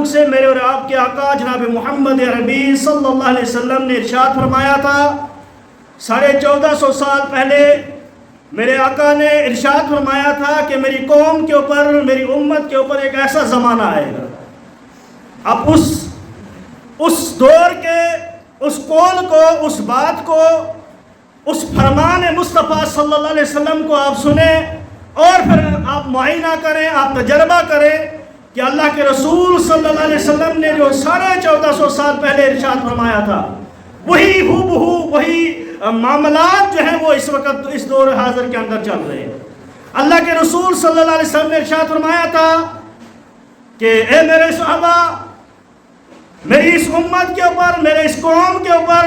ताल्लुक से मेरे और आपके आका जनाब मोहम्मद अरबी सल्लल्लाहु अलैहि वसल्लम ने इरशाद फरमाया था, 1450 साल पहले मेरे आका ने इरशाद फरमाया था कि मेरी कौम के ऊपर, मेरी उम्मत के ऊपर एक ऐसा ज़माना आएगा। अब उस दौर के उस कौल को, उस बात को, उस फरमान मुस्तफ़ा सल्लल्लाहु अलैहि वसल्लम को आप सुने और फिर आप मुआयना करें, आप तजर्बा करें कि अल्लाह के रसूल सल्लल्लाहु अलैहि वसल्लम ने जो 1450 साल पहले इरशाद फरमाया था, वही हूबहू वही मामलात जो हैं वो इस वक्त इस दौर हाज़िर के अंदर चल रहे हैं। अल्लाह के रसूल सल्लल्लाहु अलैहि वसल्लम ने इरशाद फरमाया था कि ए मेरे सहाबा, मेरी इस उम्मत के ऊपर, मेरे इस कौम के ऊपर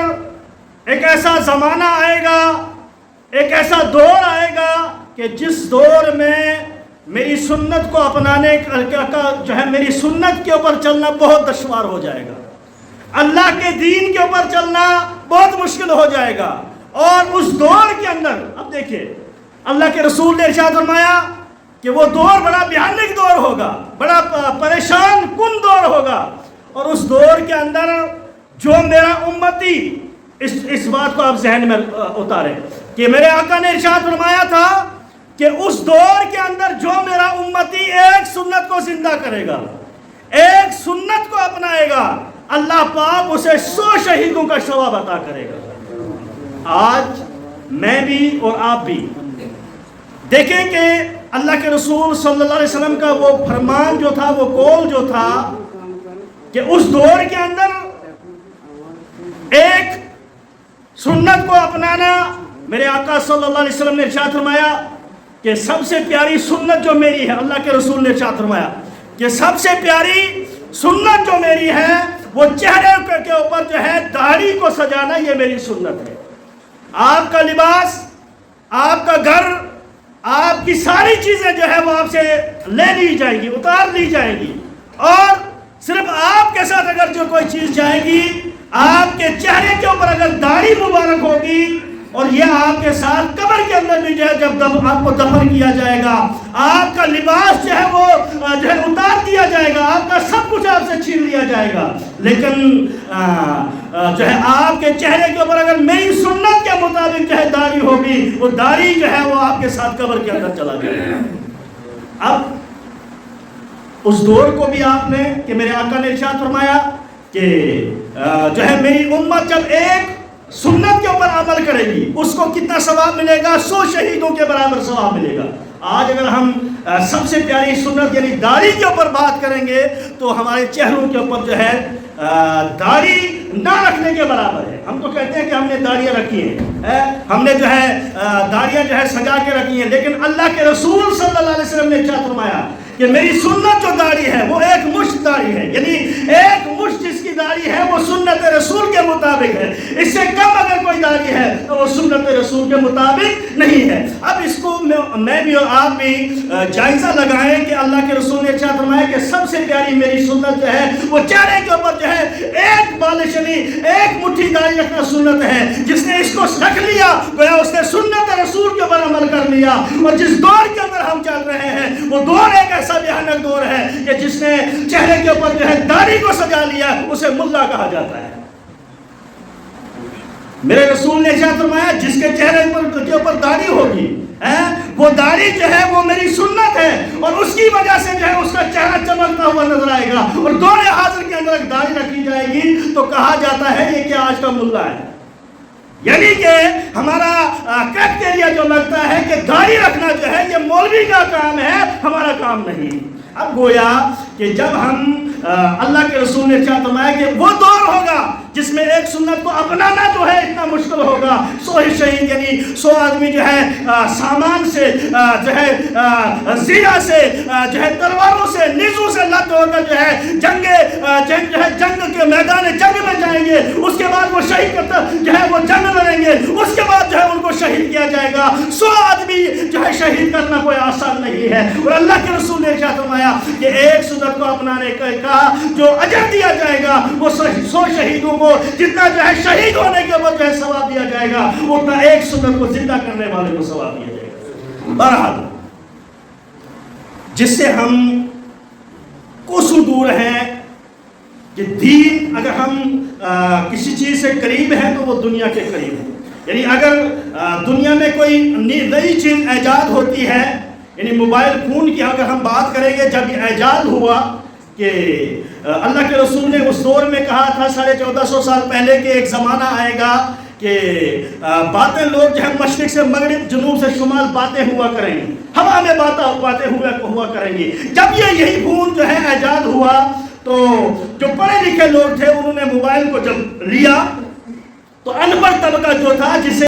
एक ऐसा ज़माना आएगा, एक ऐसा दौर आएगा कि जिस दौर में मेरी सुन्नत को अपनाने का जो है, मेरी सुन्नत के ऊपर चलना बहुत दुश्वार हो जाएगा, अल्लाह के दीन के ऊपर चलना बहुत मुश्किल हो जाएगा। और उस दौर के अंदर अब देखिए, अल्लाह के रसूल ने इरशाद फरमाया कि वो दौर बड़ा भयानक दौर होगा, बड़ा परेशान कुन दौर होगा। और उस दौर के अंदर जो मेरा उम्मती, इस बात को आप जहन में उतारें कि मेरे आका ने इरशाद फरमाया था कि उस दौर के अंदर जो मेरा उम्मती एक सुन्नत को जिंदा करेगा, एक सुन्नत को अपनाएगा, अल्लाह पाक उसे 100 शहीदों का सवाब अता करेगा। आज मैं भी और आप भी देखें कि अल्लाह के रसूल सल्लल्लाहु अलैहि वसल्लम का वो फरमान जो था, वो कौल जो था कि उस दौर के अंदर एक सुन्नत को अपनाना, मेरे आका सल्लल्लाहु अलैहि वसल्लम ने इरशाद फरमाया कि सबसे प्यारी सुन्नत जो मेरी है, अल्लाह के रसूल ने इरशाद फरमाया कि सबसे प्यारी सुन्नत जो मेरी है वो चेहरे के ऊपर जो है दाढ़ी को सजाना, ये मेरी सुन्नत है। आपका लिबास, आपका घर, आपकी सारी चीजें जो है वो आपसे ले ली जाएंगी, उतार ली जाएंगी, और सिर्फ आपके साथ अगर जो कोई चीज जाएगी, आपके चेहरे के ऊपर अगर दाढ़ी मुबारक होगी, और यह आपके साथ कब्र के अंदर भी जो है जब आपको दफन किया जाएगा, आपका लिबास जो है वो जो है उतार दिया जाएगा, आपका सब कुछ आपसे छीन लिया जाएगा, लेकिन जो है आपके चेहरे के ऊपर अगर मेरी सुन्नत के मुताबिक जो है दाढ़ी होगी, वो दाढ़ी जो है वो आपके साथ कब्र के अंदर चला जाएगा। अब उस दौर को भी आपने कि मेरे आका ने इरशाद फरमाया कि जो है मेरी उम्मत जब एक सुन्नत के ऊपर अमल करेगी, उसको कितना सवाब मिलेगा? 100 शहीदों के बराबर सवाब मिलेगा। आज अगर हम सबसे प्यारी सुन्नत यानी दाढ़ी के ऊपर बात करेंगे तो हमारे चेहरों के ऊपर जो है दाढ़ी ना रखने के बराबर है। हम तो कहते हैं कि हमने दाढ़ियाँ रखी हैं, हमने जो है दाढ़ियाँ जो है सजा के रखी हैं, लेकिन अल्लाह के रसूल सल्लल्लाहु अलैहि वसल्लम ने क्या फरमाया कि मेरी सुन्नत जो दाढ़ी है वो एक मुश्त दाढ़ी है, यानी एक मुश्त जिसकी दाढ़ी है वो सुन्नत रसूल के मुताबिक है। इससे कम अगर कोई दाढ़ी है तो वो सुन्नत रसूल के मुताबिक नहीं है। अब इसको मैं भी और आप भी जायजा लगाएं कि अल्लाह के रसूल ने क्या फरमाया कि सबसे प्यारी मेरी सुन्नत जो है वो चेहरे के ऊपर जो है एक बालिश यानी एक मुट्ठी दाढ़ी रखना सुन्नत है। जिसने इसको रख लिया गोया उसने सुन्नत रसूल के ऊपर अमल कर लिया। और जिस दौर के अंदर हम चल रहे हैं वो दौर एक ऐसा भयानक दौर है कि जिसने चेहरे के ऊपर जो है दाढ़ी को सजा लिया उसे मुल्ला कहा जाता है। मेरे रसूल ने क्या फरमाया जिसके चेहरे के ऊपर दाढ़ी होगी वो दाढ़ी जो है वो मेरी सुन्नत है और उसकी वजह से जो है उसका चेहरा चमकता हुआ नजर आएगा। और दौर हाजिर के अंदर दाढ़ी रखी जाएगी तो कहा जाता है ये क्या आज का मुल्ला है। यानी कि हमारा क्राइटेरिया जो लगता है कि दाढ़ी रखना जो है ये मौलवी का काम है, हमारा काम नहीं। अब गोया कि जब हम अल्लाह के रसूल ने क्या फरमाया कि वो दौर होगा जिसमें एक सुन्नत को अपनाना जो है इतना मुश्किल होगा। 100 शहीद यानी 100 आदमी जो है सामान से जो है जीरा से जो है तलवारों से निज़ों से लद होकर जो है जंग के मैदान जंग में जाएंगे। उसके बाद वो शहीद करता जो है वो जंग लड़ेंगे, उसके बाद जो है उनको शहीद किया जाएगा। 100 आदमी जो है शहीद करना कोई आसान नहीं है। और अल्लाह के रसूल ने क्या फरमाया कि एक सुन्नत को अपनाने का जो अजर दिया जाएगा वो 100 शहीदों को जितना जो है शहीद होने के बाद जो है सवाब दिया जाएगा उतना एक सुन्नत को जिंदा करने वाले को सवाब दिया जाएगा। बहरहाल जिससे हम कोसों दूर हैं کہ دین اگر ہم کسی چیز سے قریب ہیں تو وہ دنیا کے قریب ہے. یعنی اگر دنیا میں کوئی نئی چیز ایجاد ہوتی ہے، یعنی موبائل فون کی اگر ہم بات کریں گے، جب یہ ایجاد ہوا کہ اللہ کے رسول نے اس دور میں کہا تھا 1450 سال پہلے کہ ایک زمانہ آئے گا کہ باتیں لوگ جو ہے مشرق سے مغرب، جنوب سے شمال باتیں ہوا کریں گے، ہوا میں باتیں ہوا کریں گی. جب یہی فون جو ہے ایجاد ہوا تو جو پڑھے لکھے لوگ تھے انہوں نے موبائل کو جب لیا تو ان پڑھ طبقہ جو تھا جسے